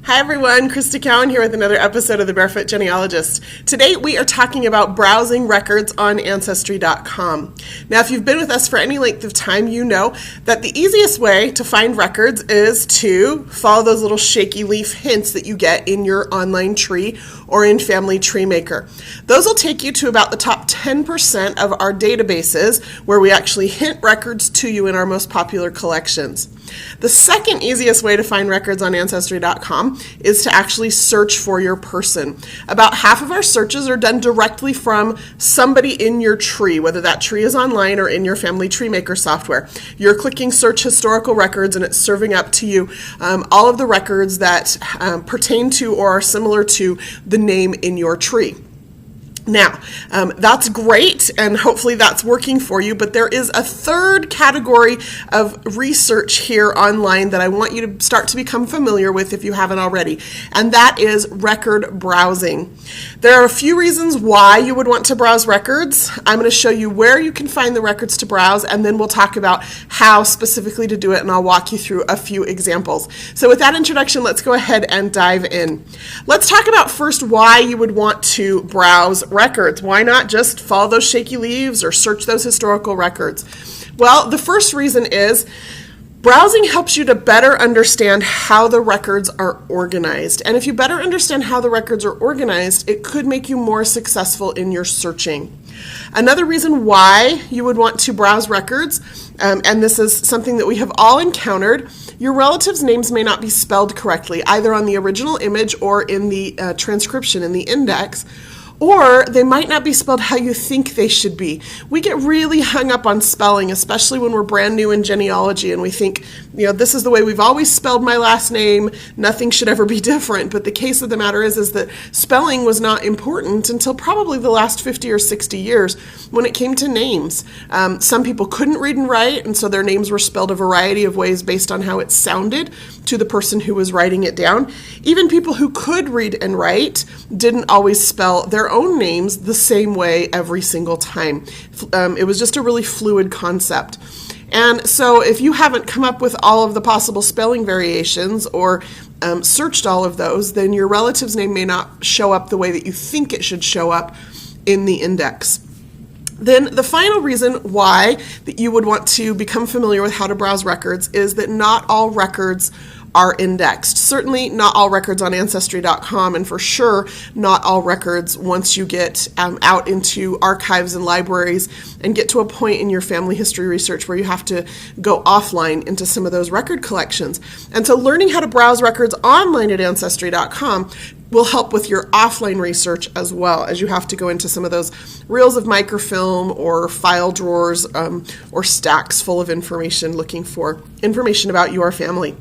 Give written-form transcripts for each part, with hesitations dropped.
Hi everyone, Crista Cowan here with another episode of The Barefoot Genealogist. Today we are talking about browsing records on Ancestry.com. Now if you've been with us for any length of time, you know that the easiest way to find records is to follow those little shaky leaf hints that you get in your online tree or in Family Tree Maker. Those will take you to about the top 10% of our databases where we actually hint records to you in our most popular collections. The second easiest way to find records on Ancestry.com is to actually search for your person. About half of our searches are done directly from somebody in your tree, whether that tree is online or in your Family Tree Maker software. You're clicking search historical records and it's serving up to you all of the records that pertain to or are similar to the name in your tree. Now, that's great, and hopefully that's working for you, but there is a third category of research here online that I want you to start to become familiar with if you haven't already, and that is record browsing. There are a few reasons why you would want to browse records. I'm going to show you where you can find the records to browse, and then we'll talk about how specifically to do it, and I'll walk you through a few examples. So with that introduction, let's go ahead and dive in. Let's talk about first why you would want to browse records. Why not just follow those shaky leaves or search those historical records? Well, the first reason is browsing helps you to better understand how the records are organized. And if you better understand how the records are organized, it could make you more successful in your searching. Another reason why you would want to browse records, and this is something that we have all encountered, your relatives' names may not be spelled correctly, either on the original image or in the transcription in the index, or they might not be spelled how you think they should be. We get really hung up on spelling, especially when we're brand new in genealogy and we think, this is the way we've always spelled my last name, nothing should ever be different. But the case of the matter is that spelling was not important until probably the last 50 or 60 years when it came to names. Some people couldn't read and write, and so their names were spelled a variety of ways based on how it sounded to the person who was writing it down. Even people who could read and write didn't always spell their own names the same way every single time. It was just a really fluid concept. And so if you haven't come up with all of the possible spelling variations or searched all of those, then your relative's name may not show up the way that you think it should show up in the index. Then the final reason why that you would want to become familiar with how to browse records is that not all records are indexed. Certainly not all records on Ancestry.com, and for sure not all records once you get out into archives and libraries and get to a point in your family history research where you have to go offline into some of those record collections. And so learning how to browse records online at Ancestry.com will help with your offline research as well, as you have to go into some of those reels of microfilm or file drawers or stacks full of information looking for information about your family.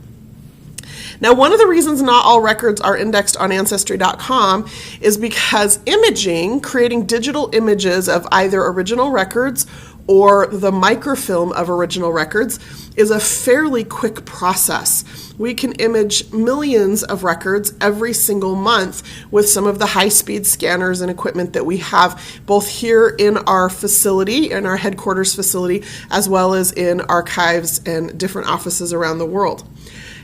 Now, one of the reasons not all records are indexed on Ancestry.com is because imaging, creating digital images of either original records or the microfilm of original records, is a fairly quick process. We can image millions of records every single month with some of the high-speed scanners and equipment that we have both here in our facility, in our headquarters facility, as well as in archives and different offices around the world.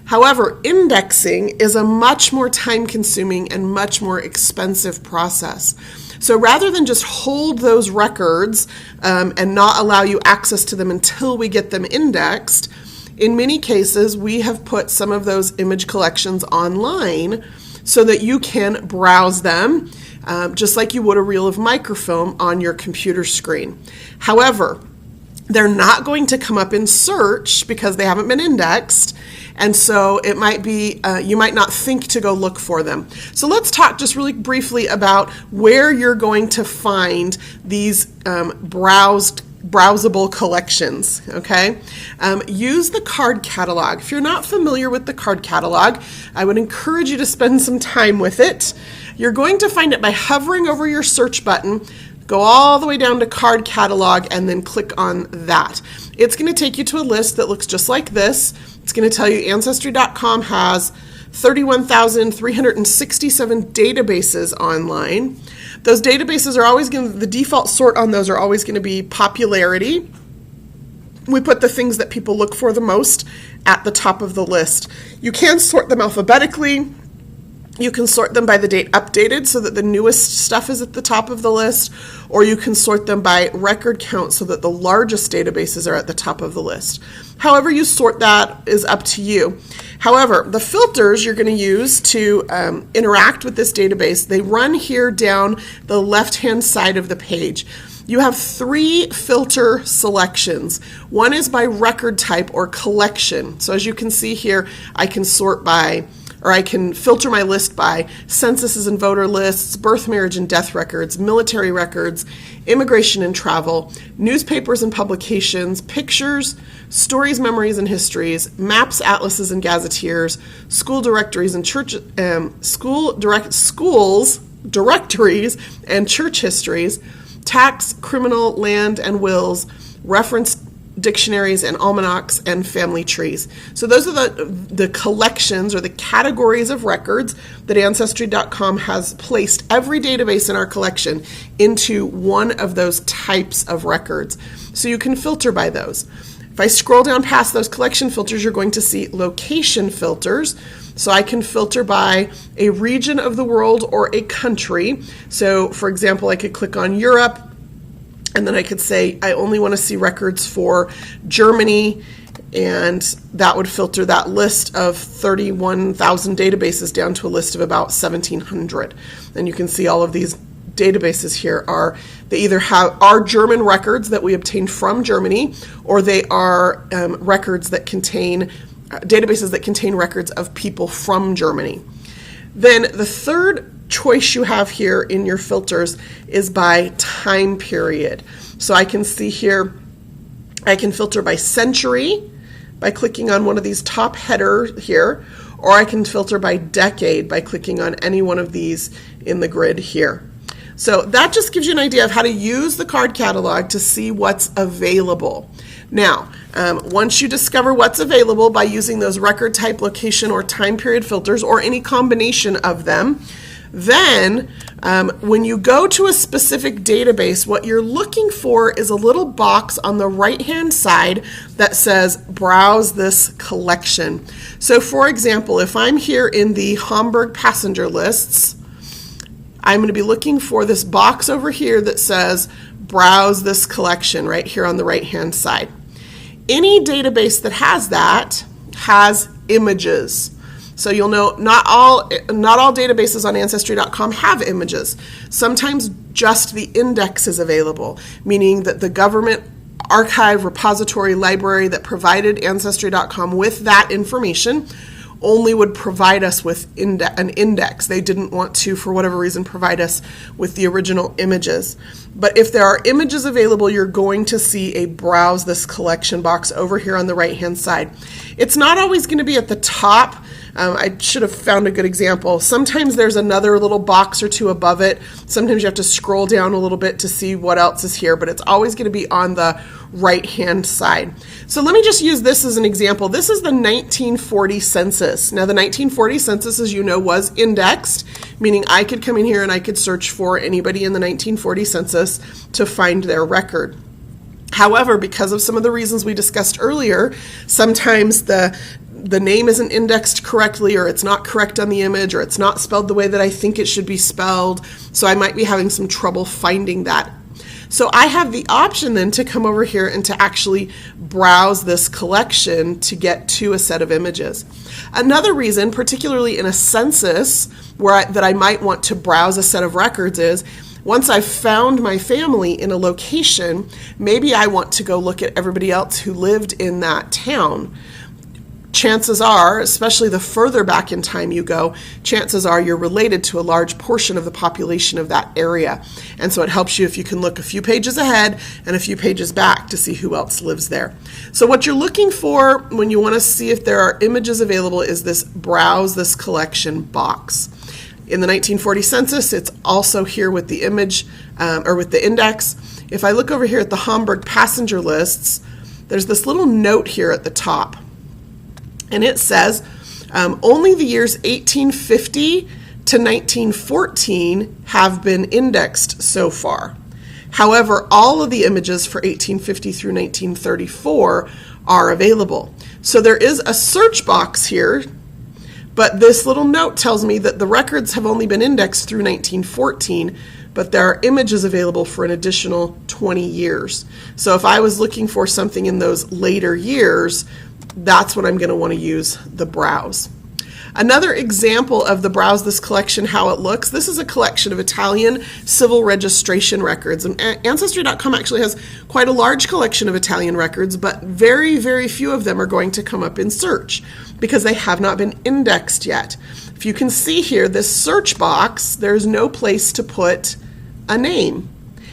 However, indexing is a much more time-consuming and much more expensive process. So rather than just hold those records and not allow you access to them until we get them indexed, in many cases we have put some of those image collections online so that you can browse them just like you would a reel of microfilm on your computer screen. However, they're not going to come up in search because they haven't been indexed. And so it might be, you might not think to go look for them. So let's talk just really briefly about where you're going to find these browsable collections, okay? Use the card catalog. If you're not familiar with the card catalog, I would encourage you to spend some time with it. You're going to find it by hovering over your search button, go all the way down to card catalog, and then click on that. It's going to take you to a list that looks just like this. It's going to tell you Ancestry.com has 31,367 databases online. Those databases are always going to, the default sort on those are always going to be popularity. We put the things that people look for the most at the top of the list. You can sort them alphabetically. You can sort them by the date updated so that the newest stuff is at the top of the list, or you can sort them by record count so that the largest databases are at the top of the list. However you sort that is up to you. However, the filters you're going to use to interact with this database, they run here down the left-hand side of the page. You have 3 filter selections. One is by record type or collection. So as you can see here, I can sort by, or I can filter my list by censuses and voter lists, birth, marriage, and death records, military records, immigration and travel, newspapers and publications, pictures, stories, memories, and histories, maps, atlases, and gazetteers, school directories and schools directories and church histories, tax, criminal, land, and wills, reference dictionaries and almanacs, and family trees. So those are the collections or the categories of records that Ancestry.com has placed every database in our collection into one of those types of records. So you can filter by those. If I scroll down past those collection filters, you're going to see location filters. So I can filter by a region of the world or a country. So for example, I could click on Europe, and then I could say I only want to see records for Germany, and that would filter that list of 31,000 databases down to a list of about 1,700. And you can see all of these databases here they either are German records that we obtained from Germany, or they are records that contain databases that contain records of people from Germany. Then the third choice you have here in your filters is by time period. So I can see here, I can filter by century by clicking on one of these top headers here, or I can filter by decade by clicking on any one of these in the grid here. So that just gives you an idea of how to use the card catalog to see what's available. Now, once you discover what's available by using those record type, location, or time period filters, or any combination of them, then when you go to a specific database, what you're looking for is a little box on the right-hand side that says browse this collection. So for example, if I'm here in the Hamburg passenger lists, I'm going to be looking for this box over here that says browse this collection right here on the right-hand side. Any database that has that has images. So you'll know not all databases on Ancestry.com have images. Sometimes just the index is available, meaning that the government archive, repository, library that provided Ancestry.com with that information only would provide us with an index. They didn't want to, for whatever reason, provide us with the original images. But if there are images available, you're going to see a browse this collection box over here on the right-hand side. It's not always going to be at the top. I should have found a good example. Sometimes there's another little box or two above it. Sometimes you have to scroll down a little bit to see what else is here, but it's always going to be on the right-hand side. So let me just use this as an example. This is the 1940 census. Now the 1940 census, as you know, was indexed, meaning I could come in here and I could search for anybody in the 1940 census to find their record. However, because of some of the reasons we discussed earlier, sometimes the name isn't indexed correctly, or it's not correct on the image, or it's not spelled the way that I think it should be spelled, so I might be having some trouble finding that. So I have the option then to come over here and to actually browse this collection to get to a set of images. Another reason, particularly in a census that I might want to browse a set of records is, once I've found my family in a location, maybe I want to go look at everybody else who lived in that town. Chances are, especially the further back in time you go, chances are you're related to a large portion of the population of that area. And so it helps you if you can look a few pages ahead and a few pages back to see who else lives there. So what you're looking for when you want to see if there are images available is this browse this collection box. In the 1940 census, it's also here with the image or with the index. If I look over here at the Hamburg passenger lists, there's this little note here at the top. And it says only the years 1850 to 1914 have been indexed so far. However, all of the images for 1850 through 1934 are available. So there is a search box here, But this little note tells me that the records have only been indexed through 1914, but there are images available for an additional 20 years. So if I was looking for something in those later years, that's when I'm going to want to use the browse. Another example of the browse this collection, how it looks, this is a collection of Italian civil registration records. And Ancestry.com actually has quite a large collection of Italian records, but very, very few of them are going to come up in search because they have not been indexed yet. If you can see here, this search box, there's no place to put a name.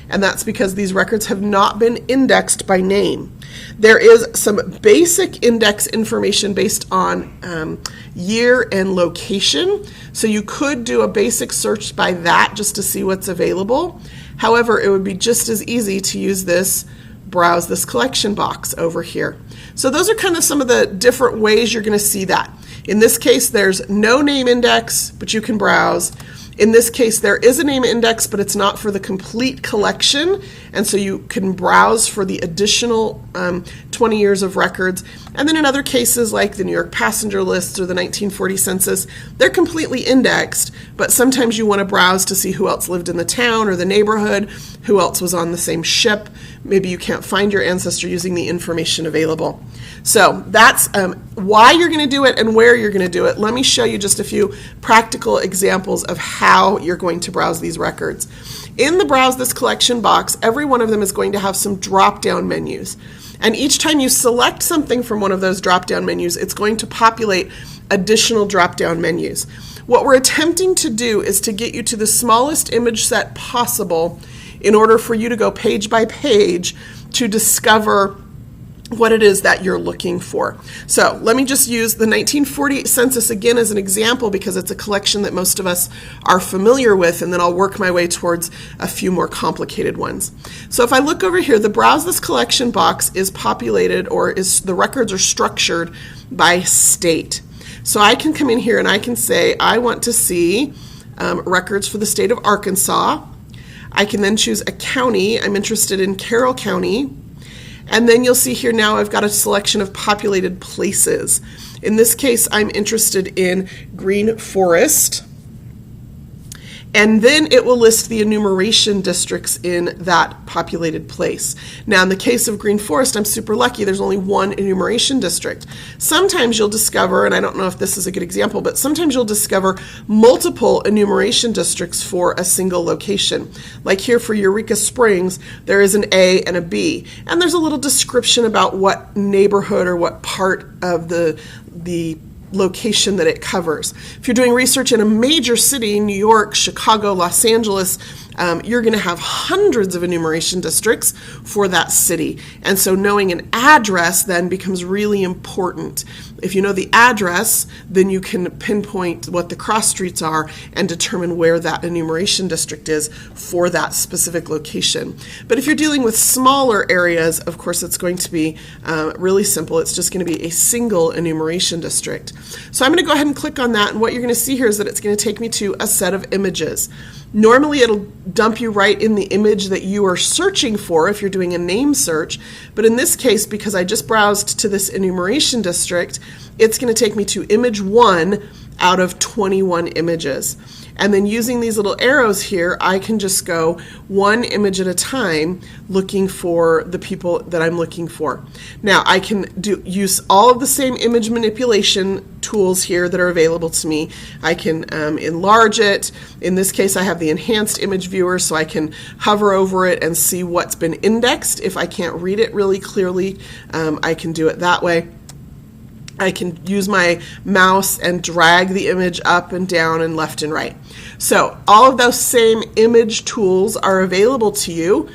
And that's because these records have not been indexed by name. There is some basic index information based on year and location. So you could do a basic search by that just to see what's available. However, it would be just as easy to use this browse this collection box over here. So those are kind of some of the different ways you're going to see that. In this case, there's no name index, but you can browse. In this case, there is a name index, but it's not for the complete collection, and so you can browse for the additional 20 years of records. And then in other cases, like the New York passenger lists or the 1940 census, they're completely indexed, but sometimes you want to browse to see who else lived in the town or the neighborhood, who else was on the same ship. Maybe you can't find your ancestor using the information available. So that's why you're going to do it and where you're going to do it. Let me show you just a few practical examples of how you're going to browse these records. In the Browse This Collection box, every one of them is going to have some drop-down menus. And each time you select something from one of those drop-down menus, it's going to populate additional drop-down menus. What we're attempting to do is to get you to the smallest image set possible in order for you to go page by page to discover what it is that you're looking for. So let me just use the 1948 census again as an example because it's a collection that most of us are familiar with, and then I'll work my way towards a few more complicated ones. So if I look over here, the Browse This Collection box is populated, or the records are structured by state. So I can come in here and I can say I want to see records for the state of Arkansas. I can then choose a county. I'm interested in Carroll County. And then you'll see here now I've got a selection of populated places. In this case, I'm interested in Green Forest. And then it will list the enumeration districts in that populated place. Now, in the case of Green Forest, I'm super lucky. There's only one enumeration district. Sometimes you'll discover, and I don't know if this is a good example, but sometimes you'll discover multiple enumeration districts for a single location. Like here for Eureka Springs, there is an A and a B. And there's a little description about what neighborhood or what part of the location that it covers. If you're doing research in a major city, New York, Chicago, Los Angeles, you're going to have hundreds of enumeration districts for that city. And so knowing an address then becomes really important. If you know the address, then you can pinpoint what the cross streets are and determine where that enumeration district is for that specific location. But if you're dealing with smaller areas, of course, it's going to be really simple. It's just going to be a single enumeration district. So I'm going to go ahead and click on that, and what you're going to see here is that it's going to take me to a set of images. Normally it'll dump you right in the image that you are searching for if you're doing a name search, but in this case, because I just browsed to this enumeration district, it's going to take me to image 1 out of 21 images. And then using these little arrows here, I can just go one image at a time looking for the people that I'm looking for. Now, I can use all of the same image manipulation tools here that are available to me. I can enlarge it. In this case, I have the enhanced image viewer, so I can hover over it and see what's been indexed. If I can't read it really clearly, I can do it that way. I can use my mouse and drag the image up and down and left and right. So all of those same image tools are available to you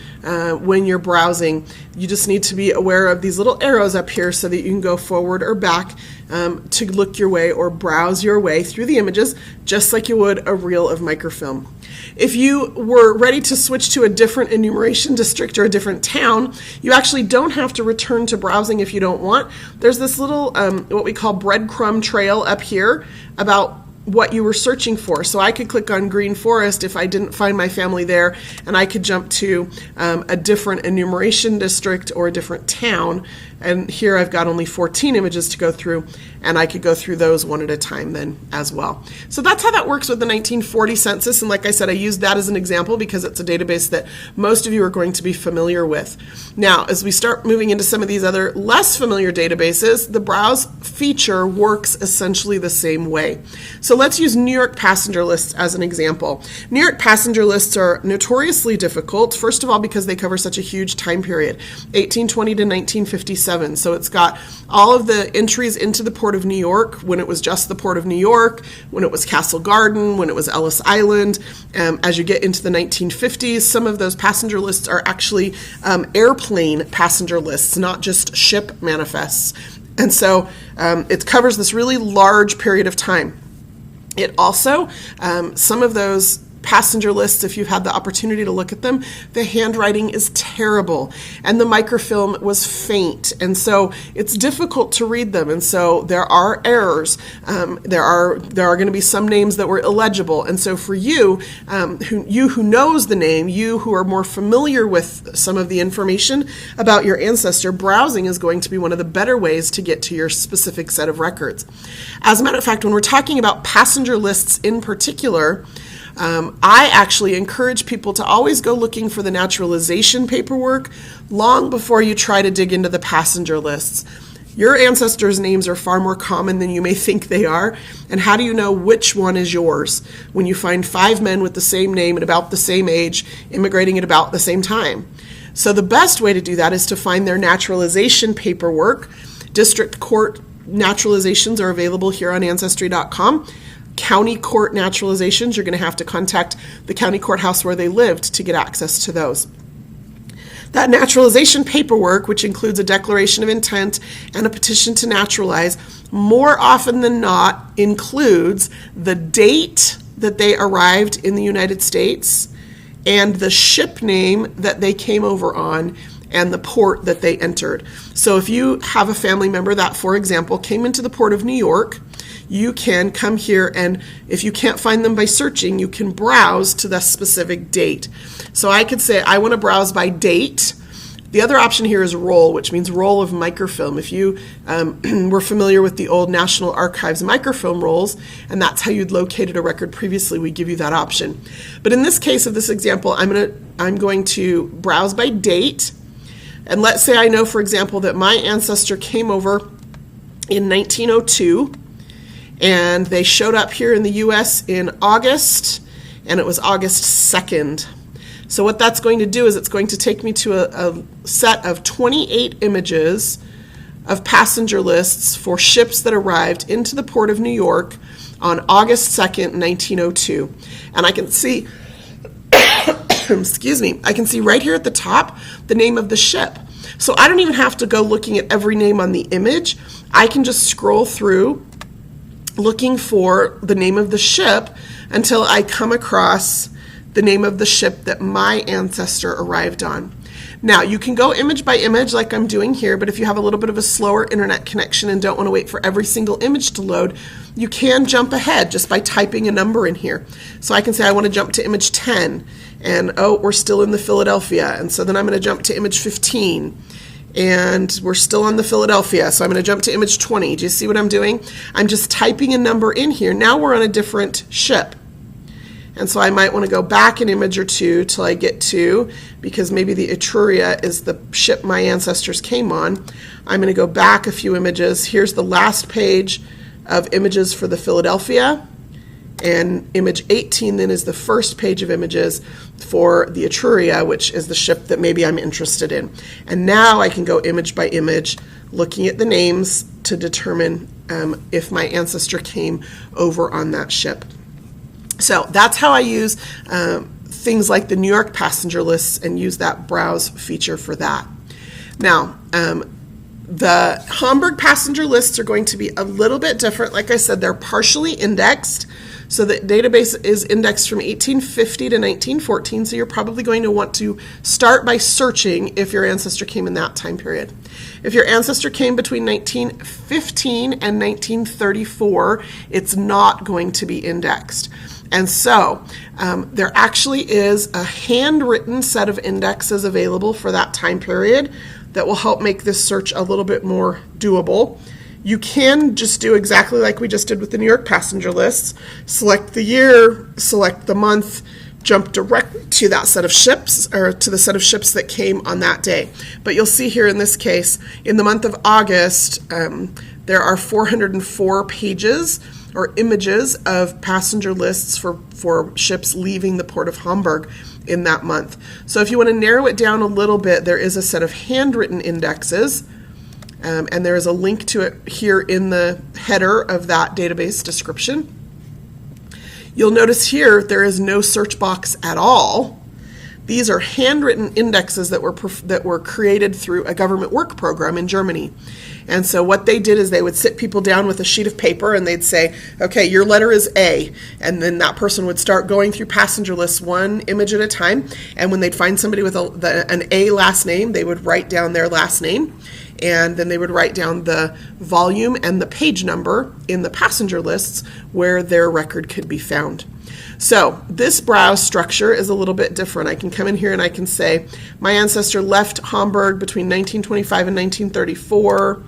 when you're browsing. You just need to be aware of these little arrows up here so that you can go forward or back to look your way or browse your way through the images, just like you would a reel of microfilm. If you were ready to switch to a different enumeration district or a different town, you actually don't have to return to browsing if you don't want. There's this little, what we call breadcrumb trail up here about what you were searching for. So I could click on Green Forest if I didn't find my family there, and I could jump to a different enumeration district or a different town And here I've got only 14 images to go through, and I could go through those one at a time then as well. So that's how that works with the 1940 census. And like I said, I used that as an example because it's a database that most of you are going to be familiar with. Now, as we start moving into some of these other less familiar databases, the browse feature works essentially the same way. So let's use New York passenger lists as an example. New York passenger lists are notoriously difficult, first of all, because they cover such a huge time period, 1820 to 1957. So it's got all of the entries into the Port of New York, when it was just the Port of New York, when it was Castle Garden, when it was Ellis Island. As you get into the 1950s, some of those passenger lists are actually airplane passenger lists, not just ship manifests. And so it covers this really large period of time. It also, some of those passenger lists, if you've had the opportunity to look at them, the handwriting is terrible and the microfilm was faint, and so it's difficult to read them, and so there are errors. There are going to be some names that were illegible, and so for you, who knows the name, you who are more familiar with some of the information about your ancestor, browsing is going to be one of the better ways to get to your specific set of records. As a matter of fact, when we're talking about passenger lists in particular, I actually encourage people to always go looking for the naturalization paperwork long before you try to dig into the passenger lists. Your ancestors' names are far more common than you may think they are, and how do you know which one is yours when you find 5 men with the same name at about the same age immigrating at about the same time? So the best way to do that is to find their naturalization paperwork. District court naturalizations are available here on Ancestry.com. County court naturalizations, you're going to have to contact the county courthouse where they lived to get access to those. That naturalization paperwork, which includes a declaration of intent and a petition to naturalize, more often than not includes the date that they arrived in the United States and the ship name that they came over on and the port that they entered. So if you have a family member that, for example, came into the Port of New York, you can come here, and if you can't find them by searching, you can browse to the specific date. So I could say I want to browse by date. The other option here is roll, which means roll of microfilm. If you were familiar with the old National Archives microfilm rolls, and that's how you'd located a record previously, we give you that option. But in this case of this example, I'm going to browse by date. And let's say I know, for example, that my ancestor came over in 1902, and they showed up here in the U.S. in August, and it was August 2nd. So what that's going to do is it's going to take me to a set of 28 images of passenger lists for ships that arrived into the Port of New York on August 2nd, 1902. And I can see, excuse me, I can see right here at the top the name of the ship. So I don't even have to go looking at every name on the image. I can just scroll through looking for the name of the ship until I come across the name of the ship that my ancestor arrived on. Now, you can go image by image like I'm doing here, but if you have a little bit of a slower internet connection and don't want to wait for every single image to load, you can jump ahead just by typing a number in here. So I can say I want to jump to image 10, and oh, we're still in the Philadelphia, and so then I'm going to jump to image 15. And we're still on the Philadelphia, so I'm going to jump to image 20. Do you see what I'm doing? I'm just typing a number in here. Now we're on a different ship. And so I might want to go back an image or two till I get to, because maybe the Etruria is the ship my ancestors came on. I'm going to go back a few images. Here's the last page of images for the Philadelphia. And image 18 then is the first page of images for the Etruria, which is the ship that maybe I'm interested in. And now I can go image by image, looking at the names to determine if my ancestor came over on that ship. So that's how I use things like the New York passenger lists and use that browse feature for that. Now, the Hamburg passenger lists are going to be a little bit different. Like I said, they're partially indexed. So the database is indexed from 1850 to 1914, so you're probably going to want to start by searching if your ancestor came in that time period. If your ancestor came between 1915 and 1934, it's not going to be indexed. And so there actually is a handwritten set of indexes available for that time period that will help make this search a little bit more doable. You can just do exactly like we just did with the New York passenger lists. Select the year, select the month, jump directly to that set of ships, or to the set of ships that came on that day. But you'll see here in this case, in the month of August, there are 404 pages or images of passenger lists for ships leaving the port of Hamburg in that month. So if you want to narrow it down a little bit, there is a set of handwritten indexes, and there is a link to it here in the header of that database description. You'll notice here there is no search box at all. These are handwritten indexes that were created through a government work program in Germany. And so what they did is they would sit people down with a sheet of paper and they'd say, okay, your letter is A. And then that person would start going through passenger lists one image at a time. And when they'd find somebody with an A last name, they would write down their last name. And then they would write down the volume and the page number in the passenger lists where their record could be found. So this browse structure is a little bit different. I can come in here and I can say, my ancestor left Hamburg between 1925 and 1934,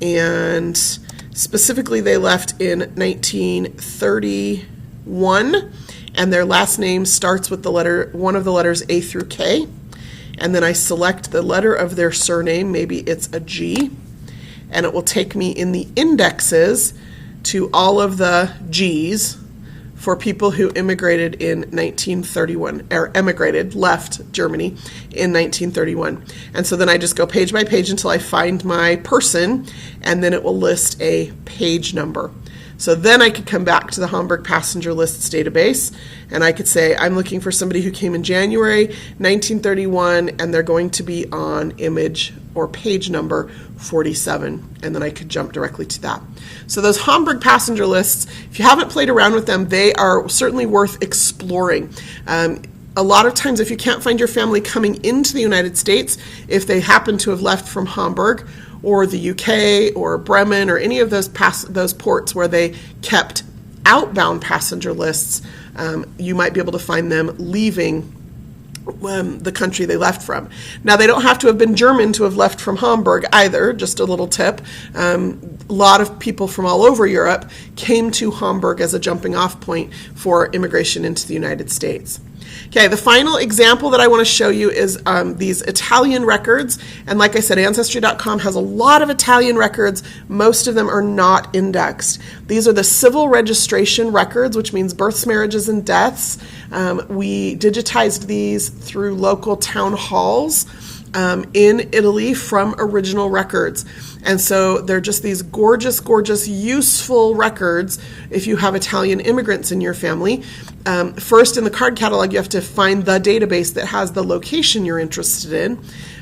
and specifically they left in 1931, and their last name starts with one of the letters A through K. And then I select the letter of their surname, maybe it's a G, and it will take me in the indexes to all of the G's for people who immigrated in 1931, or left Germany in 1931. And so then I just go page by page until I find my person, and then it will list a page number. So then I could come back to the Hamburg passenger lists database, and I could say, I'm looking for somebody who came in January 1931, and they're going to be on image or page number 47, and then I could jump directly to that. So those Hamburg passenger lists, if you haven't played around with them, they are certainly worth exploring. A lot of times if you can't find your family coming into the United States, if they happen to have left from Hamburg, or the UK, or Bremen, or any of those ports where they kept outbound passenger lists, you might be able to find them leaving the country they left from. Now, they don't have to have been German to have left from Hamburg either, just a little tip. A lot of people from all over Europe came to Hamburg as a jumping off point for immigration into the United States. Okay, the final example that I want to show you is these Italian records. And like I said, Ancestry.com has a lot of Italian records. Most of them are not indexed. These are the civil registration records, which means births, marriages, and deaths. We digitized these through local town halls in Italy from original records. And so they're just these gorgeous, gorgeous, useful records if you have Italian immigrants in your family. First, in the card catalog, you have to find the database that has the location you're interested in.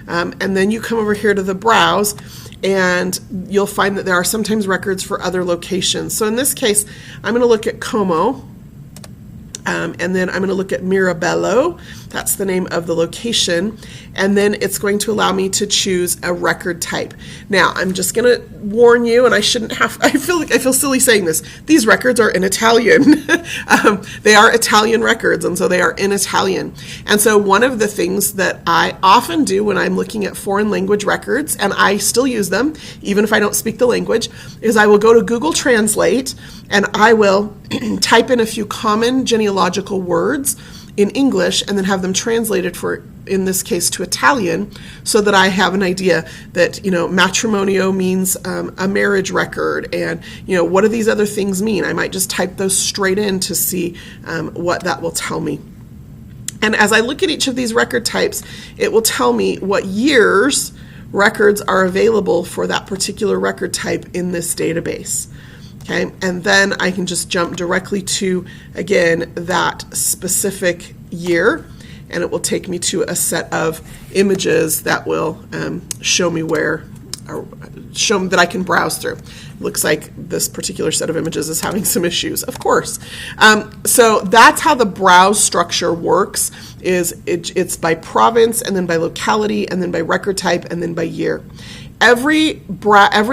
And then you come over here to the browse, and you'll find that there are sometimes records for other locations. So in this case, I'm going to look at Como. And then I'm going to look at Mirabello. That's the name of the location. And then it's going to allow me to choose a record type. Now, I'm just going to warn you, and I feel silly saying this. These records are in Italian. They are Italian records, and so they are in Italian. And so one of the things that I often do when I'm looking at foreign language records, and I still use them, even if I don't speak the language, is I will go to Google Translate, and I will type in a few common genealogical words in English and then have them translated for, in this case, to Italian, so that I have an idea that, matrimonio means a marriage record, and, what do these other things mean? I might just type those straight in to see what that will tell me. And as I look at each of these record types, it will tell me what years records are available for that particular record type in this database. Okay, and then I can just jump directly to, again, that specific year, and it will take me to a set of images that will show me that I can browse through. Looks like this particular set of images is having some issues, of course. So that's how the browse structure works. It's by province, and then by locality, and then by record type, and then by year. Every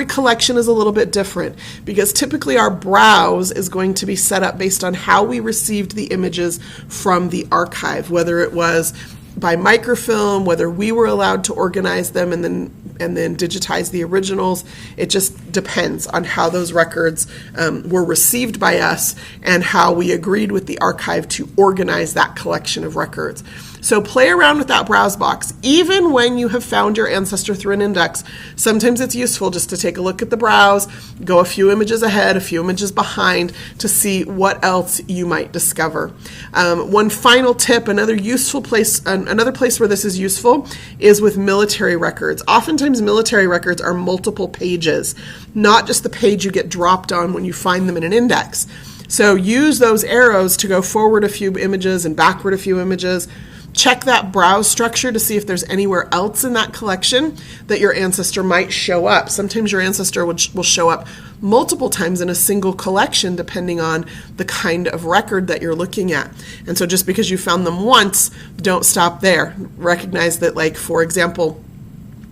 collection is a little bit different, because typically our browse is going to be set up based on how we received the images from the archive, whether it was by microfilm, whether we were allowed to organize them and then digitize the originals. It just depends on how those records were received by us and how we agreed with the archive to organize that collection of records. So play around with that browse box. Even when you have found your ancestor through an index, sometimes it's useful just to take a look at the browse, go a few images ahead, a few images behind to see what else you might discover. One final tip, another place where this is useful is with military records. Oftentimes military records are multiple pages, not just the page you get dropped on when you find them in an index. So use those arrows to go forward a few images and backward a few images. Check that browse structure to see if there's anywhere else in that collection that your ancestor might show up. Sometimes your ancestor will show up multiple times in a single collection depending on the kind of record that you're looking at. And so just because you found them once, don't stop there. Recognize that, like, for example,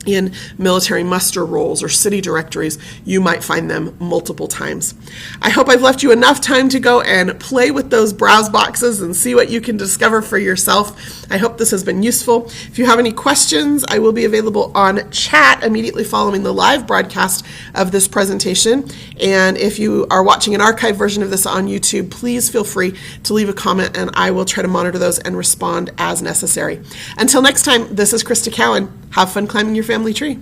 in military muster rolls or city directories, you might find them multiple times. I hope I've left you enough time to go and play with those browse boxes and see what you can discover for yourself. I hope this has been useful. If you have any questions, I will be available on chat immediately following the live broadcast of this presentation. And if you are watching an archive version of this on YouTube, please feel free to leave a comment and I will try to monitor those and respond as necessary. Until next time, this is Crista Cowan. Have fun climbing your family tree.